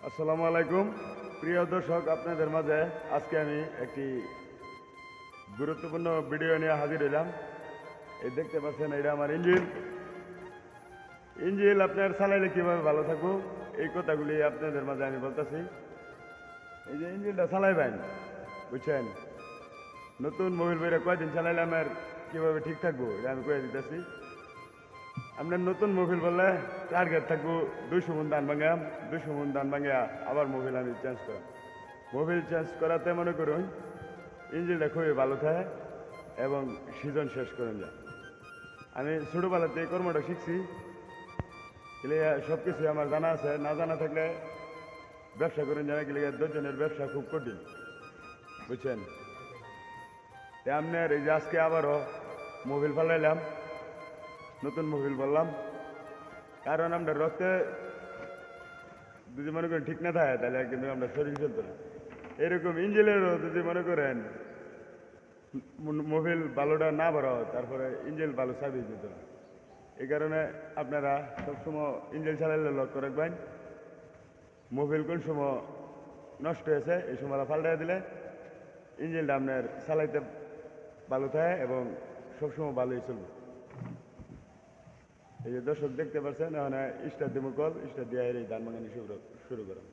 আসসালামু আলাইকুম প্রিয় দর্শক, আপনাদের মাঝে আজকে আমি একটি গুরুত্বপূর্ণ ভিডিও নিয়ে হাজির হইলাম। এই দেখতে পাচ্ছেন, এটা আমার ইঞ্জিল আপনার চালাইলে কীভাবে ভালো থাকবো এই কথাগুলি আপনাদের মাঝে আমি বলতেছি। এই যে ইঞ্জিলটা চালাইবেন, বুঝছেন, নতুন মোবাইল বইটা কয়দিন চালাইলে আমার কীভাবে ঠিক থাকবো এটা আমি কয়ে দিতেছি। আপনার নতুন মোবাইল বললে টার্গেট থাকবো 200 মন ধান ভাঙা, 200 মন ধান ভাঙা আবার মোবাইল আমি চেঞ্জ করাম। মোবাইল চেঞ্জ করাতে মনে করুন ইঞ্জিনটা খুবই ভালো থাকে এবং সিজন শেষ করেন যায়। আমি ছোটোবেলাতে এই কর্মটা শিখছি, সব কিছু আমার জানা আছে। না জানা থাকলে ব্যবসা করেন যায়, গেলে 10 জনের ব্যবসা খুব কঠিন, বুঝছেন। আপনার এই যে আজকে আবারও মোবাইল ফালাইলাম, নতুন মোবাইল বললাম, কারণ আমরা রক্তে যদি মনে করেন ঠিক না থাকে তাহলে কিন্তু আমরা শরীর চলতো না। এরকম ইঞ্জিলেরও যদি মনে করেন মোবাইল ভালোটা না বাড়াও, তারপরে ইঞ্জিল ভালো সার্ভিস দিত না। এই কারণে আপনারা সবসময় ইঞ্জিল চালাইলে লক্ষ্য রাখবেন, মোবাইল কোন সময় নষ্ট হয়েছে এই সময় পাল্টাই দিলে ইঞ্জিনটা আপনার চালাইতে ভালো থাকে এবং সবসময় ভালোই চলবে। এই যে দর্শক দেখতে পাচ্ছেন, এখন স্টার দিমুকল স্টার দিয়ে এই ধান ভাঙানি শুরু করেন।